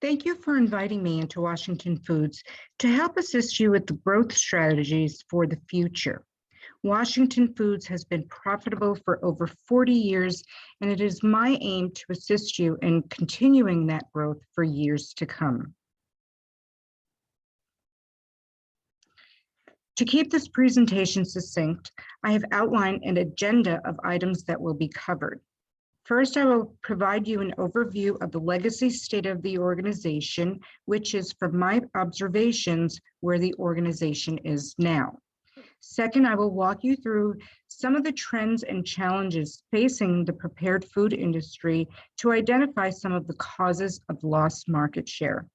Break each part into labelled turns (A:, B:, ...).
A: Thank you for inviting me into Washington Foods to help assist you with the growth strategies for the future. Washington Foods has been profitable for over 40 years, and it is my aim to assist you in continuing that growth for years to come. To keep this presentation succinct, I have outlined an agenda of items that will be covered. First, I will provide you an overview of the legacy state of the organization, which is, from my observations, where the organization is now. Second, I will walk you through some of the trends and challenges facing the prepared food industry to identify some of the causes of lost market share.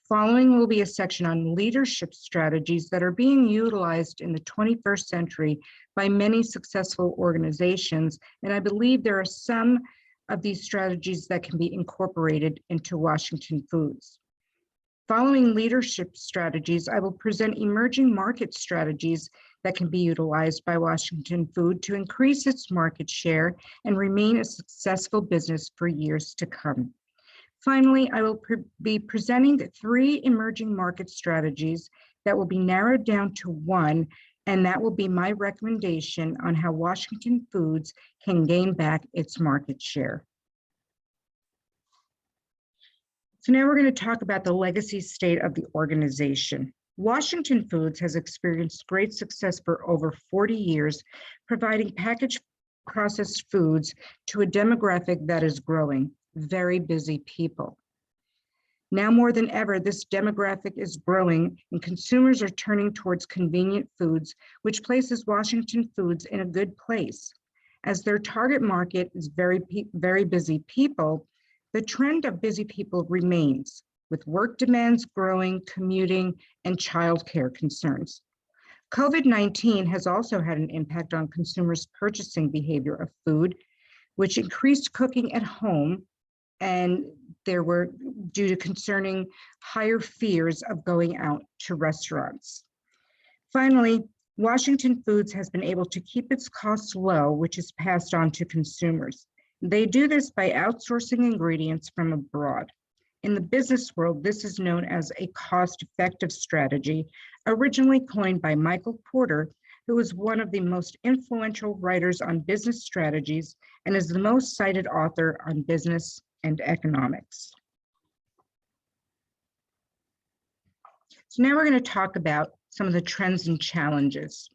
A: Following will be a section on leadership strategies that are being utilized in the 21st century by many successful organizations, and I believe there are some of these strategies that can be incorporated into Washington Foods. Following leadership strategies, I will present emerging market strategies that can be utilized by Washington Food to increase its market share and remain a successful business for years to come. Finally, I will be presenting the 3 emerging market strategies that will be narrowed down to 1, and that will be my recommendation on how Washington Foods can gain back its market share. So now we're going to talk about the legacy state of the organization. Washington Foods has experienced great success for over 40 years, providing packaged processed foods to a demographic that is growing. Very busy people. Now more than ever, this demographic is growing and consumers are turning towards convenient foods, which places Washington Foods in a good place. As their target market is very busy people, the trend of busy people remains, with work demands growing, commuting, and childcare concerns. COVID-19 has also had an impact on consumers' purchasing behavior of food, which increased cooking at home, and there were due to concerning higher fears of going out to restaurants. Finally, Washington Foods has been able to keep its costs low, which is passed on to consumers. They do this by outsourcing ingredients from abroad. In the business world, this is known as a cost-effective strategy, originally coined by Michael Porter, who is one of the most influential writers on business strategies and is the most cited author on business and economics. So now we're going to talk about some of the trends and challenges.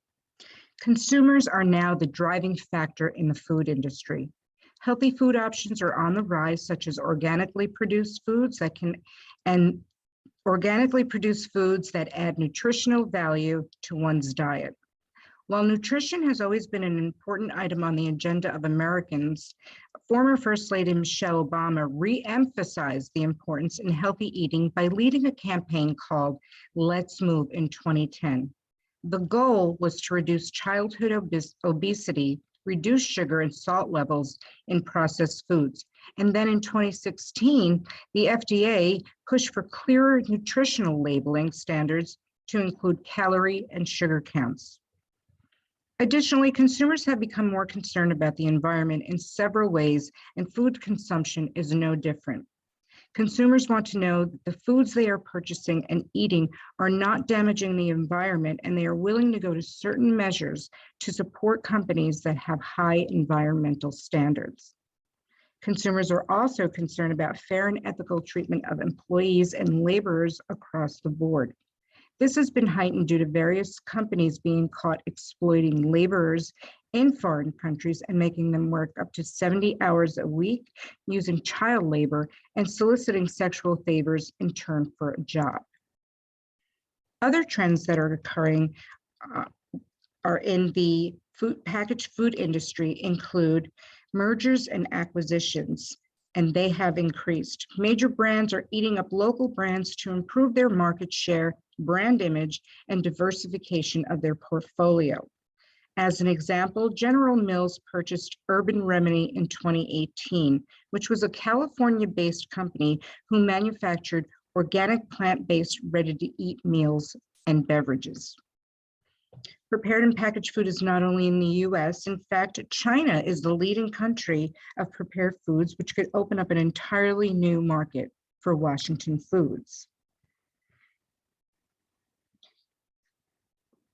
A: Consumers are now the driving factor in the food industry. Healthy food options are on the rise, such as organically produced foods that add nutritional value to one's diet. While nutrition has always been an important item on the agenda of Americans, former First Lady Michelle Obama re-emphasized the importance in healthy eating by leading a campaign called Let's Move in 2010. The goal was to reduce childhood obesity, reduce sugar and salt levels in processed foods. And then in 2016, the FDA pushed for clearer nutritional labeling standards to include calorie and sugar counts. Additionally, consumers have become more concerned about the environment in several ways, and food consumption is no different. Consumers want to know that the foods they are purchasing and eating are not damaging the environment, and they are willing to go to certain measures to support companies that have high environmental standards. Consumers are also concerned about fair and ethical treatment of employees and laborers across the board. This has been heightened due to various companies being caught exploiting laborers in foreign countries and making them work up to 70 hours a week, using child labor, and soliciting sexual favors in turn for a job. Other trends that are occurring are in the packaged food industry include mergers and acquisitions, and they have increased. Major brands are eating up local brands to improve their market share, brand image, and diversification of their portfolio. As an example, General Mills purchased Urban Remedy in 2018, which was a California-based company who manufactured organic plant-based ready-to-eat meals and beverages. Prepared and packaged food is not only in the US, in fact, China is the leading country of prepared foods, which could open up an entirely new market. for Washington Foods.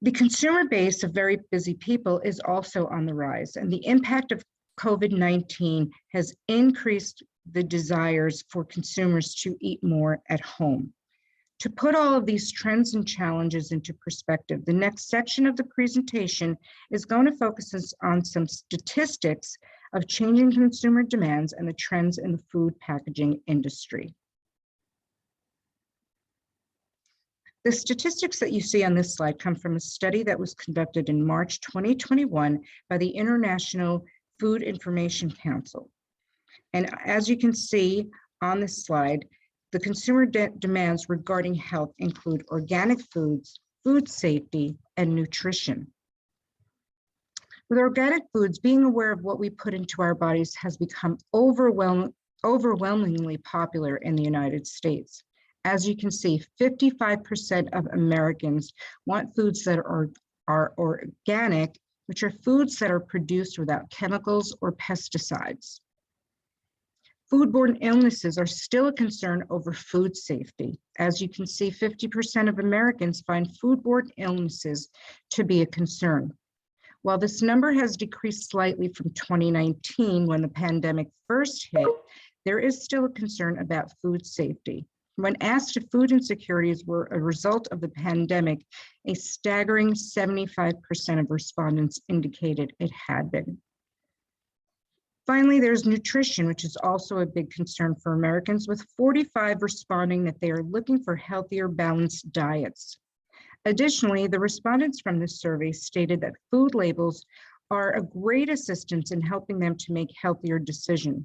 A: The consumer base of very busy people is also on the rise, and the impact of COVID-19 has increased the desires for consumers to eat more at home. To put all of these trends and challenges into perspective, the next section of the presentation is going to focus us on some statistics of changing consumer demands and the trends in the food packaging industry. The statistics that you see on this slide come from a study that was conducted in March 2021 by the International Food Information Council. And as you can see on this slide, the consumer demands regarding health include organic foods, food safety, and nutrition. With organic foods, being aware of what we put into our bodies has become overwhelmingly popular in the United States. As you can see, 55% of Americans want foods that are organic, which are foods that are produced without chemicals or pesticides. Foodborne illnesses are still a concern over food safety. As you can see, 50% of Americans find foodborne illnesses to be a concern. While this number has decreased slightly from 2019 when the pandemic first hit, there is still a concern about food safety. When asked if food insecurities were a result of the pandemic, a staggering 75% of respondents indicated it had been. Finally, there's nutrition, which is also a big concern for Americans, with 45% responding that they are looking for healthier, balanced diets. Additionally, the respondents from this survey stated that food labels are a great assistance in helping them to make healthier decisions.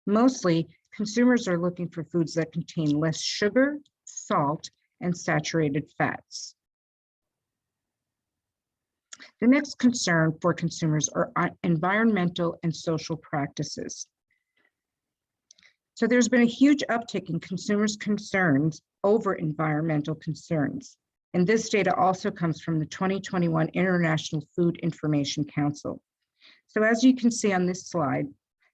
A: Mostly, consumers are looking for foods that contain less sugar, salt, and saturated fats. The next concern for consumers are environmental and social practices. So there's been a huge uptick in consumers' concerns over environmental concerns. And this data also comes from the 2021 International Food Information Council. So as you can see on this slide,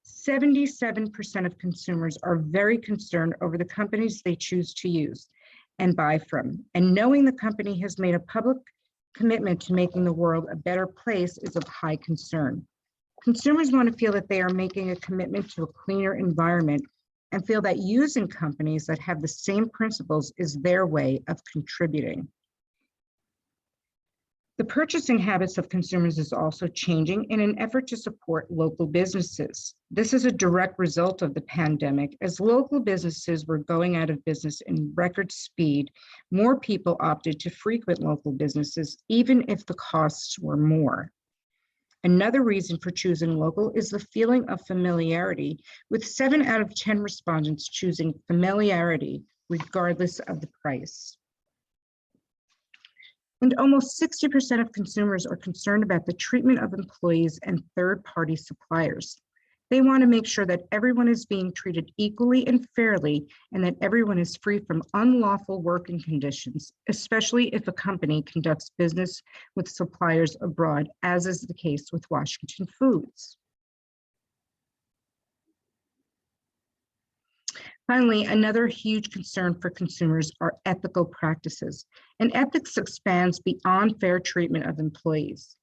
A: 77% of consumers are very concerned over the companies they choose to use and buy from. And knowing the company has made a public commitment to making the world a better place is of high concern. Consumers want to feel that they are making a commitment to a cleaner environment and feel that using companies that have the same principles is their way of contributing. The purchasing habits of consumers is also changing in an effort to support local businesses. This is a direct result of the pandemic. As local businesses were going out of business in record speed, more people opted to frequent local businesses, even if the costs were more. Another reason for choosing local is the feeling of familiarity, with 7 out of 10 respondents choosing familiarity, regardless of the price. And almost 60% of consumers are concerned about the treatment of employees and third-party suppliers. They want to make sure that everyone is being treated equally and fairly, and that everyone is free from unlawful working conditions, especially if a company conducts business with suppliers abroad, as is the case with Washington Foods. Finally, another huge concern for consumers are ethical practices, and ethics expands beyond fair treatment of employees.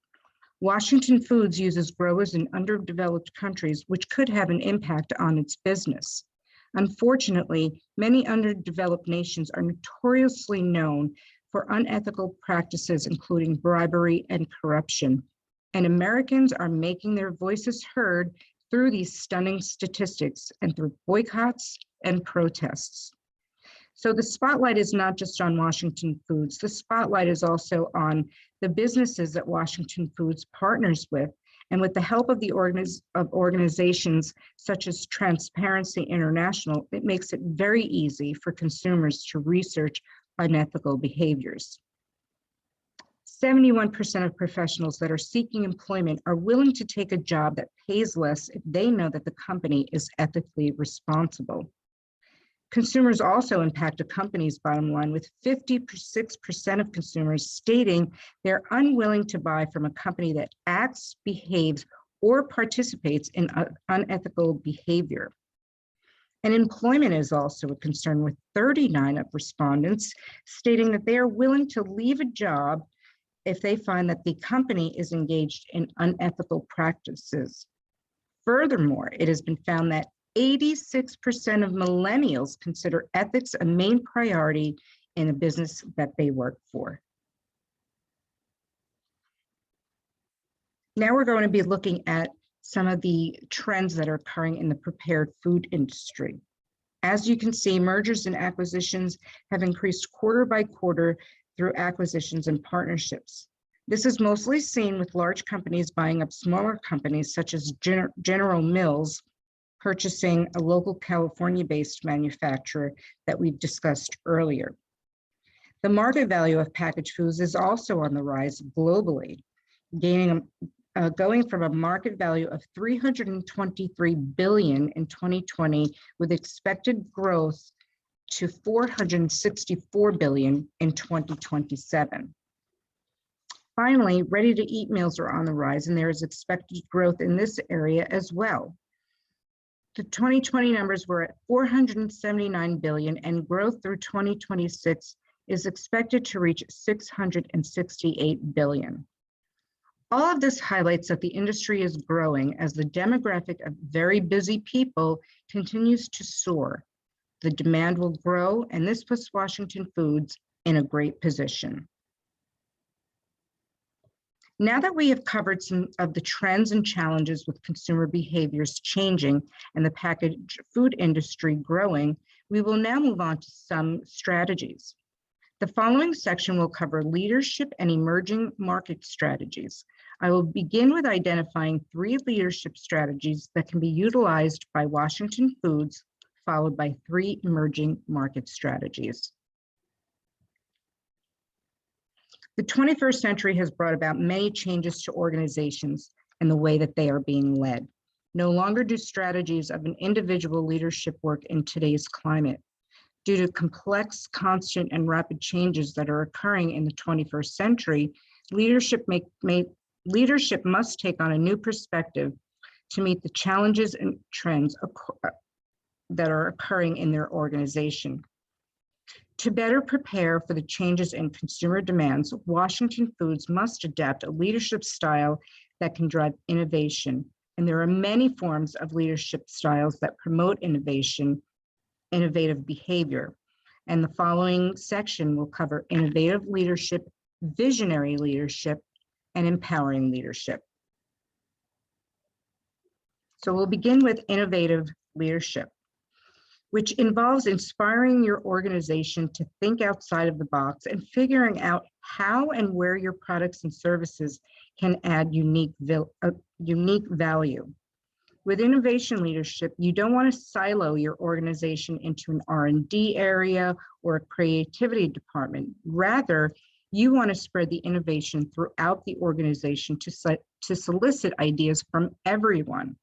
A: Washington Foods uses growers in underdeveloped countries, which could have an impact on its business. Unfortunately, many underdeveloped nations are notoriously known for unethical practices, including bribery and corruption. And Americans are making their voices heard through these stunning statistics and through boycotts and protests. So the spotlight is not just on Washington Foods. The spotlight is also on the businesses that Washington Foods partners with, and with the help of the organizations such as Transparency International, it makes it very easy for consumers to research unethical behaviors. 71% of professionals that are seeking employment are willing to take a job that pays less if they know that the company is ethically responsible. Consumers also impact a company's bottom line, with 56% of consumers stating they're unwilling to buy from a company that acts, behaves, or participates in unethical behavior. And employment is also a concern, with 39 of respondents stating that they are willing to leave a job if they find that the company is engaged in unethical practices. Furthermore, it has been found that 86% of millennials consider ethics a main priority in a business that they work for. Now we're going to be looking at some of the trends that are occurring in the prepared food industry. As you can see, mergers and acquisitions have increased quarter by quarter through acquisitions and partnerships. This is mostly seen with large companies buying up smaller companies, such as General Mills purchasing a local California-based manufacturer that we've discussed earlier. The market value of packaged foods is also on the rise globally, going from a market value of $323 billion in 2020 with expected growth to $464 billion in 2027. Finally, ready-to-eat meals are on the rise, and there is expected growth in this area as well. The 2020 numbers were at $479 billion, and growth through 2026 is expected to reach $668 billion. All of this highlights that the industry is growing as the demographic of very busy people continues to soar. The demand will grow, and this puts Washington Foods in a great position. Now that we have covered some of the trends and challenges with consumer behaviors changing and the packaged food industry growing, we will now move on to some strategies. The following section will cover leadership and emerging market strategies. I will begin with identifying 3 leadership strategies that can be utilized by Washington Foods, followed by 3 emerging market strategies. The 21st century has brought about many changes to organizations and the way that they are being led. No longer do strategies of an individual leadership work in today's climate. Due to complex, constant, and rapid changes that are occurring in the 21st century, leadership must take on a new perspective to meet the challenges and trends that are occurring in their organization. To better prepare for the changes in consumer demands, Washington Foods must adapt a leadership style that can drive innovation. And there are many forms of leadership styles that promote innovative behavior. And the following section will cover innovative leadership, visionary leadership, and empowering leadership. So we'll begin with innovative leadership, which involves inspiring your organization to think outside of the box and figuring out how and where your products and services can add unique value. With innovation leadership, you don't want to silo your organization into an R&D area or a creativity department. Rather, you want to spread the innovation throughout the organization to solicit ideas from everyone.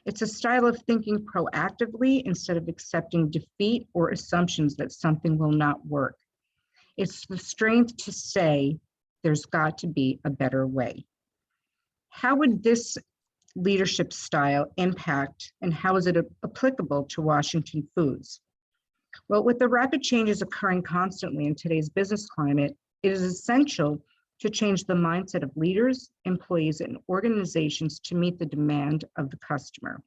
A: It's a style of thinking proactively instead of accepting defeat or assumptions that something will not work. It's the strength to say, there's got to be a better way. How would this leadership style impact, and how is it applicable to Washington Foods? Well, with the rapid changes occurring constantly in today's business climate, it is essential to change the mindset of leaders, employees, and organizations to meet the demand of the customer.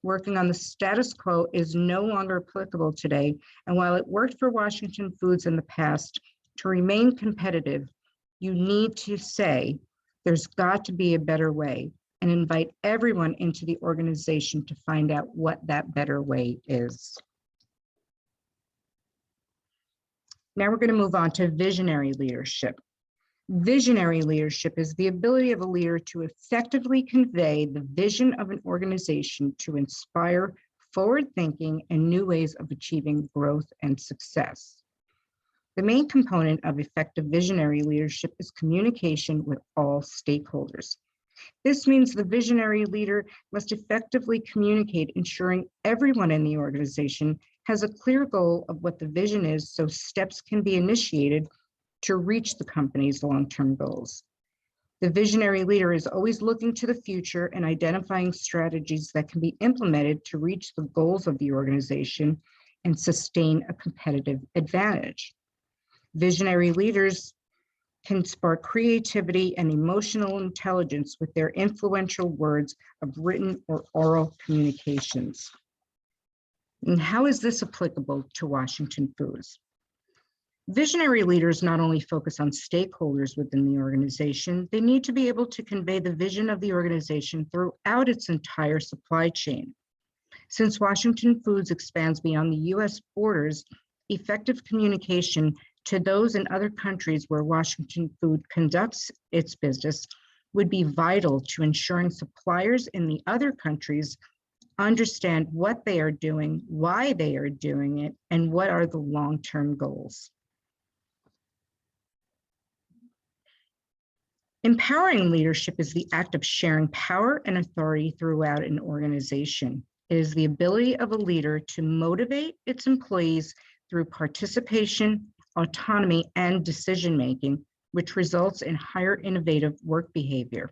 A: Working on the status quo is no longer applicable today, and while it worked for Washington Foods in the past, to remain competitive, you need to say, there's got to be a better way, and invite everyone into the organization to find out what that better way is. Now we're going to move on to visionary leadership. Visionary leadership is the ability of a leader to effectively convey the vision of an organization to inspire forward thinking and new ways of achieving growth and success. The main component of effective visionary leadership is communication with all stakeholders. This means the visionary leader must effectively communicate, ensuring everyone in the organization has a clear goal of what the vision is, so steps can be initiated to reach the company's long-term goals. The visionary leader is always looking to the future and identifying strategies that can be implemented to reach the goals of the organization and sustain a competitive advantage. Visionary leaders can spark creativity and emotional intelligence with their influential words of written or oral communications. And how is this applicable to Washington Foods? Visionary leaders not only focus on stakeholders within the organization, they need to be able to convey the vision of the organization throughout its entire supply chain. Since Washington Foods expands beyond the US borders, effective communication to those in other countries where Washington Food conducts its business would be vital to ensuring suppliers in the other countries understand what they are doing, why they are doing it, and what are the long-term goals. Empowering leadership is the act of sharing power and authority throughout an organization. It is the ability of a leader to motivate its employees through participation, autonomy, and decision-making, which results in higher innovative work behavior.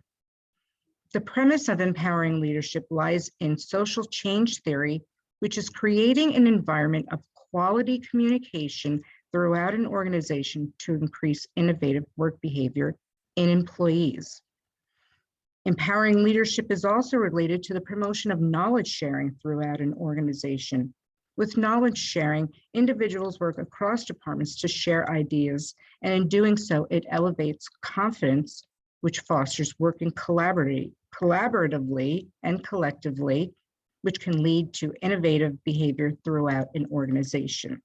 A: The premise of empowering leadership lies in social change theory, which is creating an environment of quality communication throughout an organization to increase innovative work behavior in employees. Empowering leadership is also related to the promotion of knowledge sharing throughout an organization. With knowledge sharing, individuals work across departments to share ideas, and in doing so, it elevates confidence, which fosters working collaboratively and collectively, which can lead to innovative behavior throughout an organization.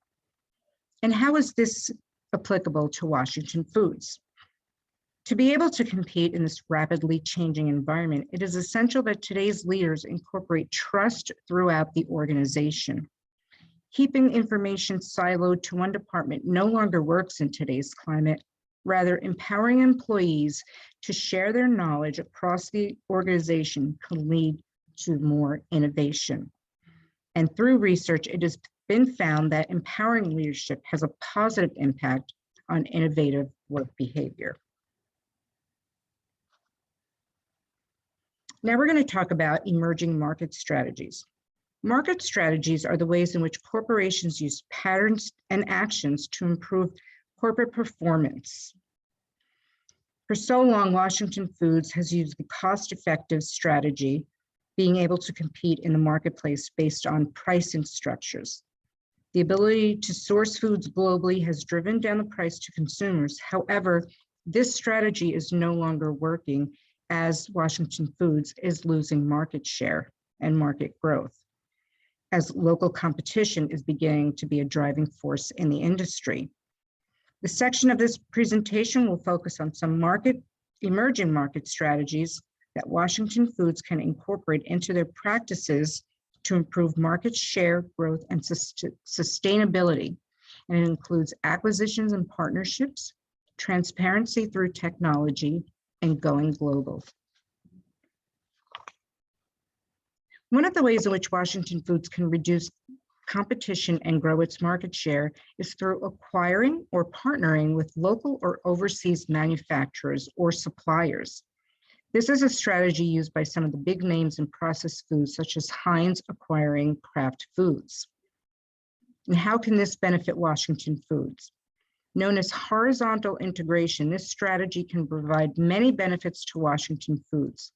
A: And how is this applicable to Washington Foods? To be able to compete in this rapidly changing environment, it is essential that today's leaders incorporate trust throughout the organization. Keeping information siloed to one department no longer works in today's climate. Rather, empowering employees to share their knowledge across the organization can lead to more innovation. And through research, it has been found that empowering leadership has a positive impact on innovative work behavior. Now we're going to talk about emerging market strategies. Market strategies are the ways in which corporations use patterns and actions to improve corporate performance. For so long, Washington Foods has used the cost-effective strategy, being able to compete in the marketplace based on pricing structures. The ability to source foods globally has driven down the price to consumers. However, this strategy is no longer working as Washington Foods is losing market share and market growth, as local competition is beginning to be a driving force in the industry. The section of this presentation will focus on some emerging market strategies that Washington Foods can incorporate into their practices to improve market share, growth, and sustainability. And it includes acquisitions and partnerships, transparency through technology, and going global. One of the ways in which Washington Foods can reduce competition and grow its market share is through acquiring or partnering with local or overseas manufacturers or suppliers. This is a strategy used by some of the big names in processed foods, such as Heinz acquiring Kraft Foods. And how can this benefit Washington Foods? Known as horizontal integration, this strategy can provide many benefits to Washington Foods.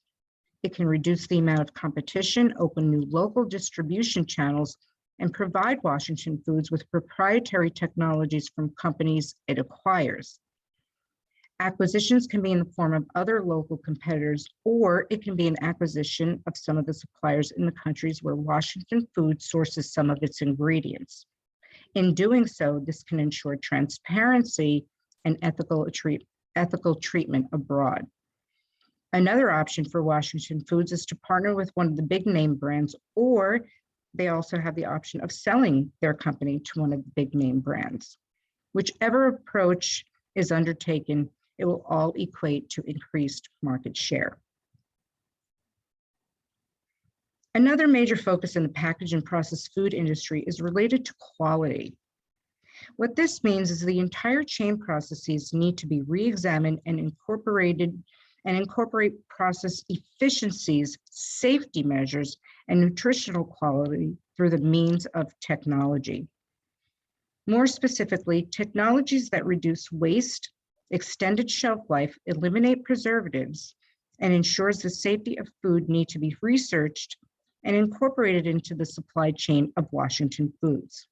A: It can reduce the amount of competition, open new local distribution channels, and provide Washington Foods with proprietary technologies from companies it acquires. Acquisitions can be in the form of other local competitors, or it can be an acquisition of some of the suppliers in the countries where Washington Foods sources some of its ingredients. In doing so, this can ensure transparency and ethical treatment abroad. Another option for Washington Foods is to partner with one of the big name brands, or they also have the option of selling their company to one of the big name brands. Whichever approach is undertaken, it will all equate to increased market share. Another major focus in the packaged and processed food industry is related to quality. What this means is the entire chain processes need to be re-examined and incorporated and incorporate process efficiencies, safety measures, and nutritional quality through the means of technology. More specifically, technologies that reduce waste, extended shelf life, eliminate preservatives, and ensures the safety of food need to be researched and incorporated into the supply chain of Washington Foods.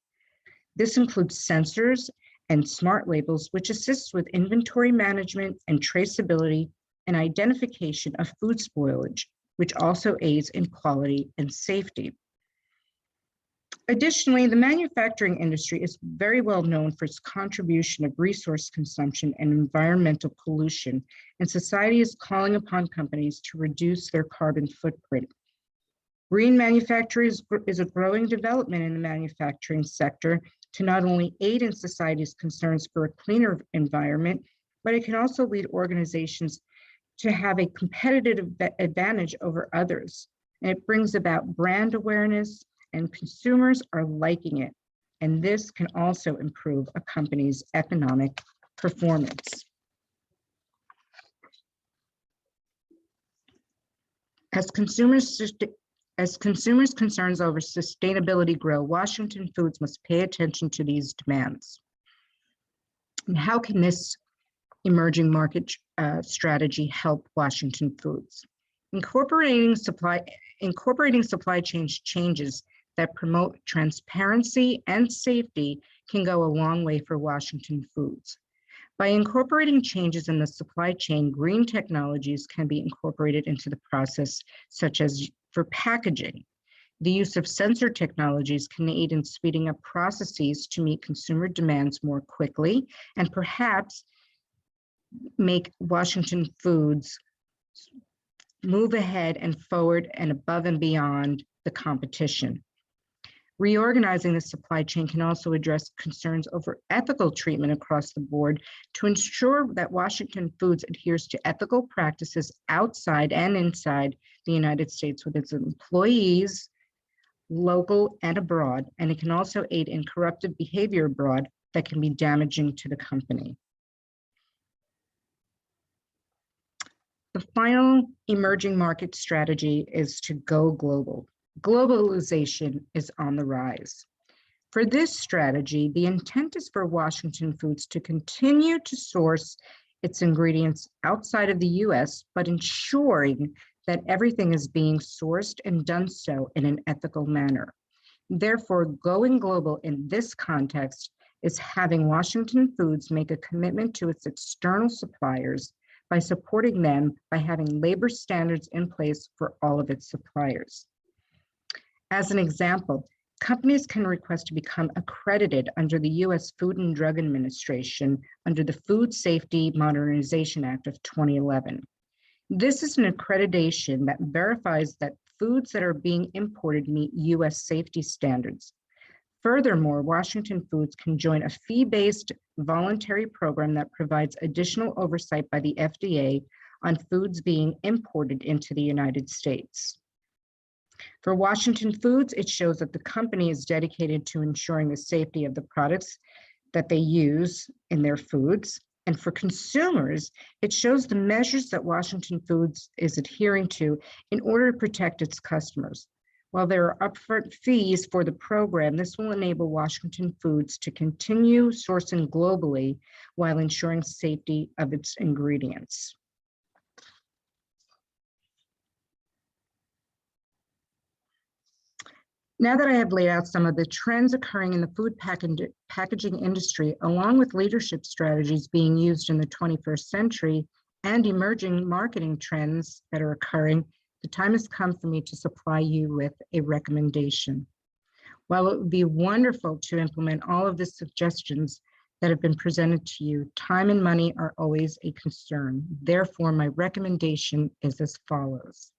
A: This includes sensors and smart labels, which assists with inventory management and traceability and identification of food spoilage, which also aids in quality and safety. Additionally, the manufacturing industry is very well known for its contribution of resource consumption and environmental pollution, and society is calling upon companies to reduce their carbon footprint. Green manufacturing is a growing development in the manufacturing sector to not only aid in society's concerns for a cleaner environment, but it can also lead organizations to have a competitive advantage over others. And it brings about brand awareness, and consumers are liking it. And this can also improve a company's economic performance. As consumers' concerns over sustainability grow, Washington Foods must pay attention to these demands. And how can this emerging market strategy help Washington Foods? Incorporating supply chain changes that promote transparency and safety can go a long way for Washington Foods. By incorporating changes in the supply chain, green technologies can be incorporated into the process, such as for packaging. The use of sensor technologies can aid in speeding up processes to meet consumer demands more quickly, and perhaps make Washington Foods move ahead and forward and above and beyond the competition. Reorganizing the supply chain can also address concerns over ethical treatment across the board to ensure that Washington Foods adheres to ethical practices outside and inside the United States with its employees, local and abroad, and it can also aid in corruptive behavior abroad that can be damaging to the company. The final emerging market strategy is to go global. Globalization is on the rise. For this strategy, the intent is for Washington Foods to continue to source its ingredients outside of the US, but ensuring that everything is being sourced and done so in an ethical manner. Therefore, going global in this context is having Washington Foods make a commitment to its external suppliers by supporting them by having labor standards in place for all of its suppliers. As an example, companies can request to become accredited under the U.S. Food and Drug Administration under the Food Safety Modernization Act of 2011. This is an accreditation that verifies that foods that are being imported meet U.S. safety standards. Furthermore, Washington Foods can join a fee-based voluntary program that provides additional oversight by the FDA on foods being imported into the United States. For Washington Foods, it shows that the company is dedicated to ensuring the safety of the products that they use in their foods. And for consumers, it shows the measures that Washington Foods is adhering to in order to protect its customers. While there are upfront fees for the program, this will enable Washington Foods to continue sourcing globally while ensuring safety of its ingredients. Now that I have laid out some of the trends occurring in the food packaging industry, along with leadership strategies being used in the 21st century and emerging marketing trends that are occurring, the time has come for me to supply you with a recommendation. While it would be wonderful to implement all of the suggestions that have been presented to you, time and money are always a concern. Therefore, my recommendation is as follows.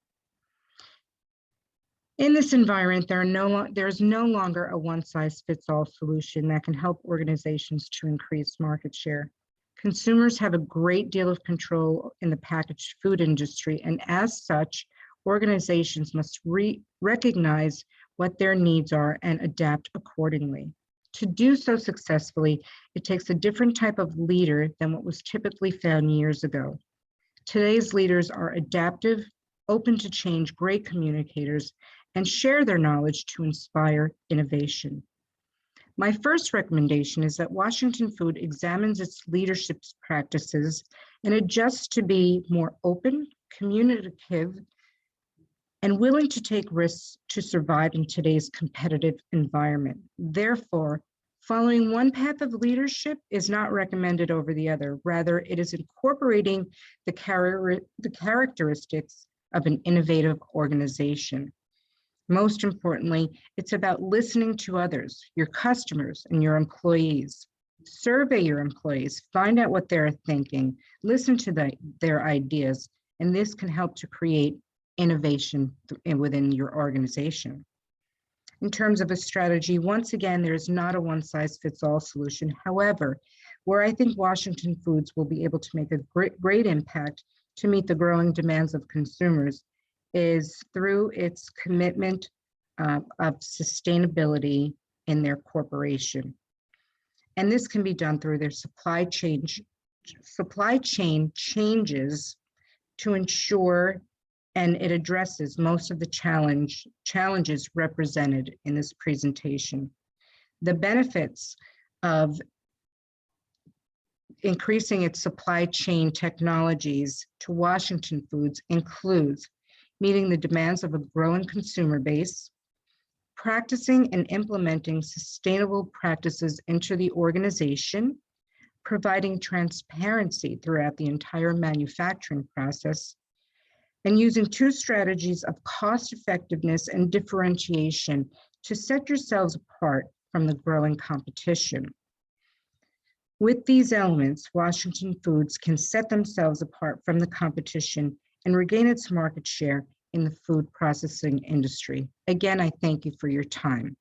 A: In this environment, there is no longer a one-size-fits-all solution that can help organizations to increase market share. Consumers have a great deal of control in the packaged food industry, and as such, organizations must recognize what their needs are and adapt accordingly. To do so successfully, it takes a different type of leader than what was typically found years ago. Today's leaders are adaptive, open to change, great communicators, and share their knowledge to inspire innovation. My first recommendation is that Washington Food examines its leadership practices and adjusts to be more open, communicative, and willing to take risks to survive in today's competitive environment. Therefore, following one path of leadership is not recommended over the other. Rather, it is incorporating the characteristics of an innovative organization. Most importantly, it's about listening to others, your customers, and your employees. Survey your employees, find out what they're thinking, listen to their ideas, and this can help to create innovation within your organization. In terms of a strategy, once again, there's not a one-size-fits-all solution. However, where I think Washington Foods will be able to make a great impact to meet the growing demands of consumers is through its commitment of sustainability in their corporation. And this can be done through their supply chain changes to ensure, and it addresses most of the challenges represented in this presentation. The benefits of increasing its supply chain technologies to Washington Foods includes meeting the demands of a growing consumer base, practicing and implementing sustainable practices into the organization, providing transparency throughout the entire manufacturing process, and using two strategies of cost effectiveness and differentiation to set yourselves apart from the growing competition. With these elements, Washington Foods can set themselves apart from the competition and regain its market share in the food processing industry. Again, I thank you for your time.